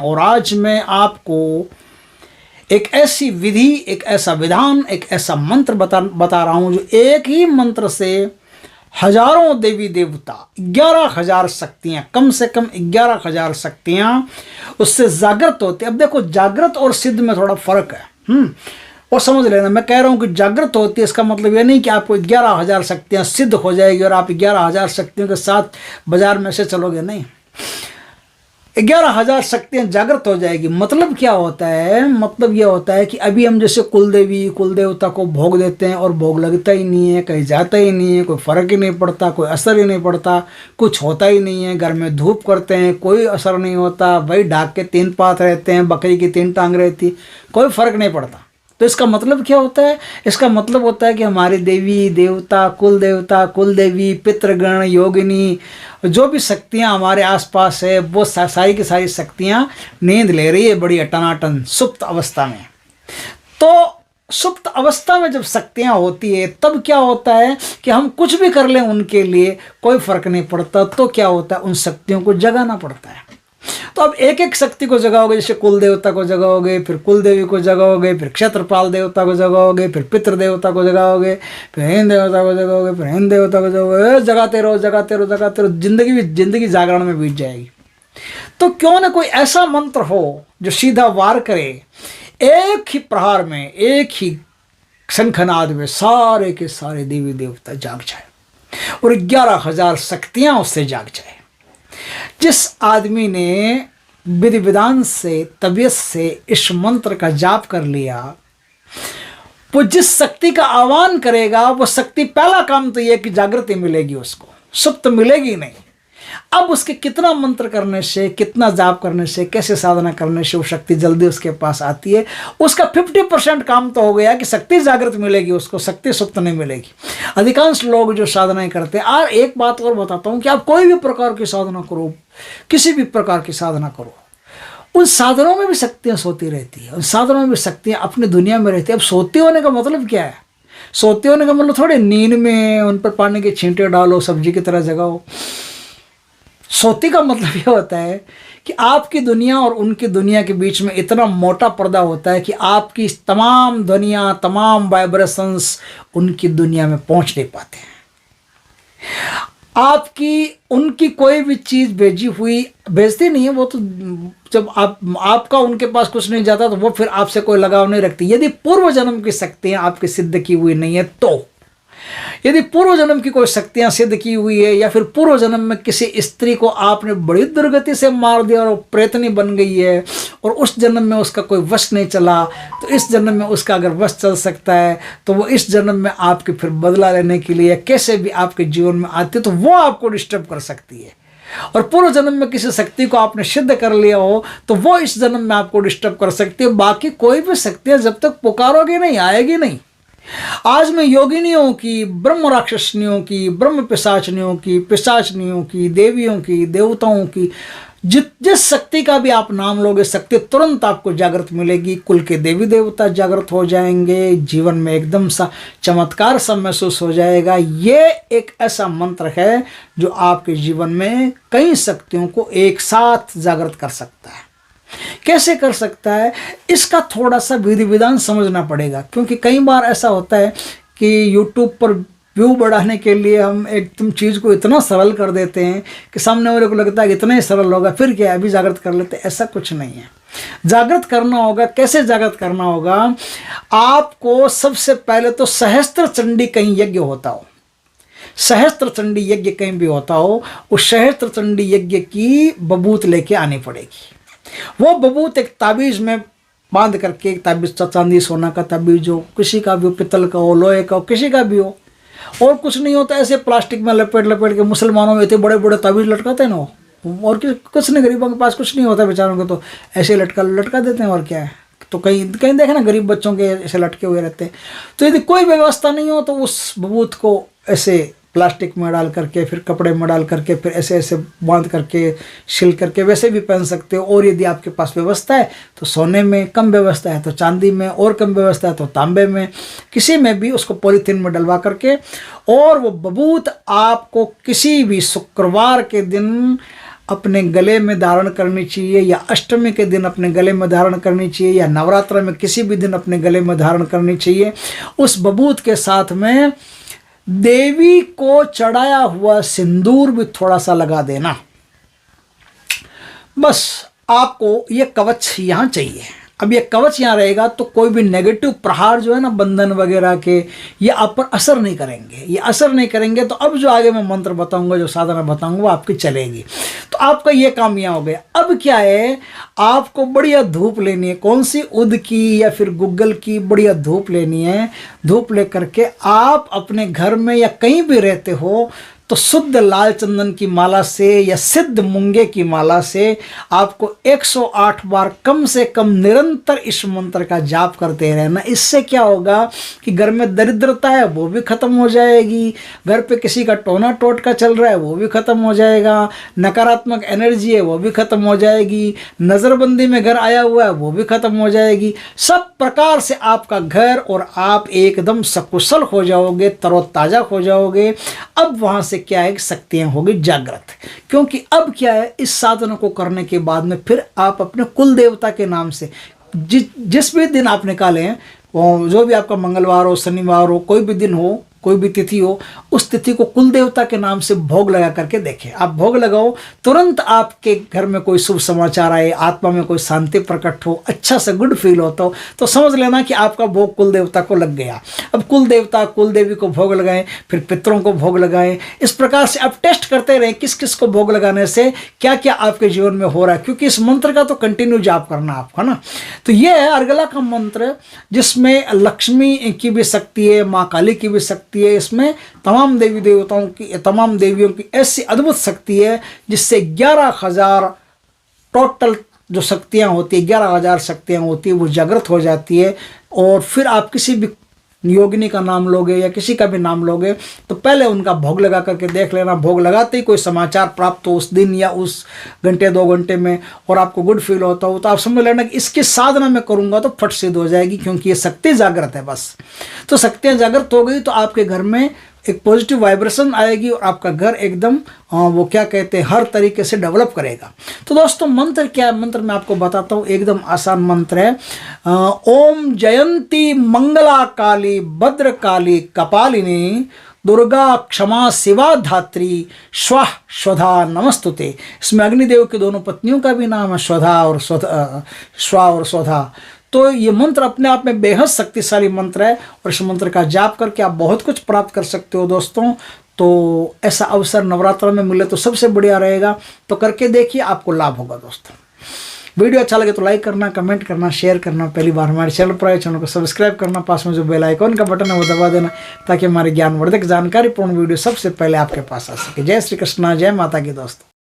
और आज मैं आपको एक ऐसी विधि, एक ऐसा विधान, एक ऐसा मंत्र बता रहा हूँ जो एक ही मंत्र से हजारों देवी देवता, 11,000 शक्तियाँ, कम से कम 11,000 शक्तियाँ उससे जागृत होती है। अब देखो, जागृत और सिद्ध में थोड़ा फर्क है। और समझ लेना, मैं कह रहा हूँ कि जागृत होती है, इसका मतलब ये नहीं कि आपको 11,000 शक्तियाँ सिद्ध हो जाएगी और आप 11,000 शक्तियों के साथ बाजार में से चलोगे, नहीं। 11,000 शक्तियाँ जागृत हो जाएगी। मतलब क्या होता है? मतलब ये होता है कि अभी हम जैसे कुल देवी, कुल देवता को भोग देते हैं और भोग लगता ही नहीं है, कहीं जाता ही नहीं है, कोई फ़र्क ही नहीं पड़ता, कोई असर ही नहीं पड़ता, कुछ होता ही नहीं है। घर में धूप करते हैं, कोई असर नहीं होता, वही ढाक के 3 पात रहते हैं, बकरी की 3 टांग रहती, कोई फ़र्क नहीं पड़ता। तो इसका मतलब क्या होता है? इसका मतलब होता है कि हमारे देवी देवता, कुल देवी, पितृगण, योगिनी, जो भी शक्तियाँ हमारे आसपास है, वो सारी की सारी शक्तियाँ नींद ले रही है बड़ी टनाटन सुप्त अवस्था में। तो सुप्त अवस्था में जब शक्तियाँ होती है तब क्या होता है कि हम कुछ भी कर लें उनके लिए कोई फर्क नहीं पड़ता। तो क्या होता है? उन शक्तियों को जगाना पड़ता है। तो अब एक एक शक्ति को जगाओगे, जैसे कुल देवता को जगाओगे, फिर कुल देवी को जगाओगे, फिर क्षेत्रपाल देवता को जगाओगे, फिर पितृ देवता को जगाओगे, फिर हिंद देवता को जगाओगे, फिर हिंद देवता को जगाओगे, जगाते रहो जगाते रहो जगाते रहो, जिंदगी जागरण में बीत जाएगी। तो क्यों ना कोई ऐसा मंत्र हो जो सीधा वार करे, एक ही प्रहार में, एक ही शंखनाद में सारे के सारे देवी देवता जाग जाए और 11,000 शक्तियाँ उससे जाग जाए। जिस आदमी ने विधि विधान से, तबीयत से इस मंत्र का जाप कर लिया, वो जिस शक्ति का आह्वान करेगा, वो शक्ति, पहला काम तो यह कि जागृति मिलेगी उसको, सुप्त मिलेगी नहीं। अब उसके कितना मंत्र करने से, कितना जाप करने से, कैसे साधना करने से वो शक्ति जल्दी उसके पास आती है, उसका 50% काम तो हो गया कि शक्ति जागृत मिलेगी उसको, शक्ति सुप्त नहीं मिलेगी। अधिकांश लोग जो साधनाएं करते हैं, और एक बात और बताता हूँ कि आप कोई भी प्रकार की साधना करो, किसी भी प्रकार की साधना करो, उन साधनों में भी शक्तियाँ सोती रहती है, उन साधनों में भी शक्तियाँ अपनी दुनिया में रहती है। अब सोते होने का मतलब क्या है? सोते होने का मतलब थोड़े नींद में उन पर पानी के छींटे डालो, सब्जी की तरह जगाओ। सोती का मतलब यह होता है कि आपकी दुनिया और उनकी दुनिया के बीच में इतना मोटा पर्दा होता है कि आपकी तमाम दुनिया, तमाम वाइब्रेशंस उनकी दुनिया में पहुंच नहीं पाते हैं। आपकी उनकी कोई भी चीज़ भेजती नहीं है, वो तो जब आपका उनके पास कुछ नहीं जाता तो वो फिर आपसे कोई लगाव नहीं रखती। यदि पूर्व जन्म की शक्तियाँ आपकी सिद्ध की हुई नहीं है, तो यदि पूर्व जन्म की कोई शक्तियां सिद्ध की हुई है, या फिर पूर्व जन्म में किसी स्त्री को आपने बड़ी दुर्गति से मार दिया और वो प्रेतनी बन गई है और उस जन्म में उसका कोई वश नहीं चला, तो इस जन्म में उसका अगर वश चल सकता है तो वो इस जन्म में आपके फिर बदला लेने के लिए कैसे भी आपके जीवन में आती है, तो वो आपको डिस्टर्ब कर सकती है। और पूर्व जन्म में किसी शक्ति को आपने सिद्ध कर लिया हो तो वो इस जन्म में आपको डिस्टर्ब कर सकती है। बाकी कोई भी शक्तियाँ जब तक पुकारोगे नहीं, आएगी नहीं। आज मैं योगिनियों की, ब्रह्म राक्षसनियों की, ब्रह्म पिशाचनियों की, देवियों की, देवताओं की, जिस शक्ति का भी आप नाम लोगे, शक्ति तुरंत आपको जागृत मिलेगी। कुल के देवी देवता जागृत हो जाएंगे, जीवन में एकदम सा चमत्कार सा महसूस हो जाएगा। ये एक ऐसा मंत्र है जो आपके जीवन में कई शक्तियों को एक साथ जागृत कर सकता है। कैसे कर सकता है, इसका थोड़ा सा विधि विधान समझना पड़ेगा, क्योंकि कई बार ऐसा होता है कि YouTube पर व्यू बढ़ाने के लिए हम एकदम चीज़ को इतना सरल कर देते हैं कि सामने वाले को लगता है कि इतना ही सरल होगा, फिर क्या अभी जागृत कर लेते। ऐसा कुछ नहीं है। जागृत करना होगा। कैसे जागृत करना होगा? आपको सबसे पहले तो सहस्त्र चंडी कहीं यज्ञ होता हो, सहस्त्र चंडी यज्ञ कहीं भी होता हो, उस सहस्त्र चंडी यज्ञ की बबूत लेके आनी पड़ेगी। वो बबूत एक ताबीज़ में बांध करके, एक ताबीज़ चांदी सोना का ताबीज़ हो, किसी का भी हो, पित्तल का हो, लोहे का हो, किसी का भी हो, और कुछ नहीं होता ऐसे प्लास्टिक में लपेट के मुसलमानों में इतने बड़े बड़े ताबीज़ लटकाते हैं ना, और कुछ नहीं, गरीबों के पास कुछ नहीं होता बेचारों को, तो ऐसे लटका देते हैं। और क्या है, तो कहीं देखे ना गरीब बच्चों के ऐसे लटके हुए रहते हैं। तो यदि कोई व्यवस्था नहीं हो तो उस बबूत को ऐसे प्लास्टिक में डाल करके, फिर कपड़े में डाल करके, फिर ऐसे ऐसे बांध करके, सिल करके वैसे भी पहन सकते हो। और यदि आपके पास व्यवस्था है तो सोने में, कम व्यवस्था है तो चांदी में, और कम व्यवस्था है तो तांबे में, किसी में भी उसको पॉलीथीन में डलवा करके, और वो बबूत आपको किसी भी शुक्रवार के दिन अपने गले में धारण करनी चाहिए, या अष्टमी के दिन अपने गले में धारण करनी चाहिए, या नवरात्र में किसी भी दिन अपने गले में धारण करनी चाहिए। उस बबूत के साथ में देवी को चढ़ाया हुआ सिंदूर भी थोड़ा सा लगा देना। बस आपको ये कवच यहाँ चाहिए। अब ये कवच यहाँ रहेगा तो कोई भी नेगेटिव प्रहार जो है ना, बंधन वगैरह के, ये आप पर असर नहीं करेंगे। ये असर नहीं करेंगे तो अब जो आगे मैं मंत्र बताऊंगा, जो साधना बताऊंगा, वो आपकी चलेगी। तो आपका ये काम यहाँ हो गया। अब क्या है, आपको बढ़िया धूप लेनी है। कौन सी? उद की या फिर गुग्गल की बढ़िया धूप लेनी है। धूप ले करके आप अपने घर में या कहीं भी रहते हो तो शुद्ध लाल चंदन की माला से या सिद्ध मूंगे की माला से आपको 108 बार कम से कम निरंतर इस मंत्र का जाप करते रहना। इससे क्या होगा कि घर में दरिद्रता है वो भी खत्म हो जाएगी, घर पे किसी का टोना टोटका चल रहा है वो भी खत्म हो जाएगा, नकारात्मक एनर्जी है वो भी खत्म हो जाएगी, नज़रबंदी में घर आया हुआ है वो भी खत्म हो जाएगी। सब प्रकार से आपका घर और आप एकदम सकुशल हो जाओगे, तरोताज़ा हो जाओगे। अब वहाँ से क्या है, शक्तियां होगी जागृत। क्योंकि अब क्या है, इस साधना को करने के बाद में फिर आप अपने कुल देवता के नाम से जिस भी दिन आप निकाले हैं, वो जो भी आपका मंगलवार हो, शनिवार हो, कोई भी दिन हो, कोई भी तिथि हो, उस तिथि को कुल देवता के नाम से भोग लगा करके देखें। आप भोग लगाओ, तुरंत आपके घर में कोई शुभ समाचार आए, आत्मा में कोई शांति प्रकट हो, अच्छा सा गुड फील होता हो, तो समझ लेना कि आपका भोग कुल देवता को लग गया। अब कुल देवता कुल देवी को भोग लगाएं, फिर पितरों को भोग लगाएं। इस प्रकार से आप टेस्ट करते रहें किस किस को भोग लगाने से क्या क्या आपके जीवन में हो रहा है, क्योंकि इस मंत्र का तो कंटिन्यू जाप करना आपको, है ना। तो ये है अर्गला का मंत्र, जिसमें लक्ष्मी की भी शक्ति है, माँ काली की भी शक्ति है। इसमें तमाम देवी देवताओं की, तमाम देवियों की ऐसी अद्भुत शक्ति है जिससे 11,000 टोटल जो शक्तियाँ होती है, 11,000 शक्तियाँ होती है, वो जागृत हो जाती है। और फिर आप किसी भी योगिनी का नाम लोगे या किसी का भी नाम लोगे तो पहले उनका भोग लगा करके देख लेना। भोग लगाते ही कोई समाचार प्राप्त हो उस दिन या उस घंटे 2 घंटे में और आपको गुड फील होता हो, तो आप समझ लेना कि इसकी साधना में करूँगा तो फट सिद्ध हो जाएगी, क्योंकि ये शक्ति जागृत है। बस तो शक्तियाँ जागृत हो गई तो आपके घर में एक पॉजिटिव वाइब्रेशन आएगी और आपका घर एकदम वो क्या कहते हैं, हर तरीके से डेवलप करेगा। तो दोस्तों मंत्र क्या है, मंत्र मैं आपको बताता हूँ। एकदम आसान मंत्र है। ओम जयंती मंगला काली भद्र काली कपालिनी दुर्गा क्षमा शिवा धात्री स्वाह स्वधा नमस्तुते। इसमें अग्निदेव की दोनों पत्नियों का भी नाम है, स्वधा और स्वा और स्वधा। तो ये मंत्र अपने आप में बेहद शक्तिशाली मंत्र है और इस मंत्र का जाप करके आप बहुत कुछ प्राप्त कर सकते हो दोस्तों। तो ऐसा अवसर नवरात्र में मिले तो सबसे बढ़िया रहेगा, तो करके देखिए, आपको लाभ होगा दोस्तों। वीडियो अच्छा लगे तो लाइक करना, कमेंट करना, शेयर करना। पहली बार हमारे चैनल पर आए, चैनल को सब्सक्राइब करना, पास में जो बेल आइकॉन का बटन है वो दबा देना, ताकि हमारे ज्ञानवर्धक जानकारीपूर्ण वीडियो सबसे पहले आपके पास आ सके। जय श्री कृष्णा, जय माता की दोस्तों।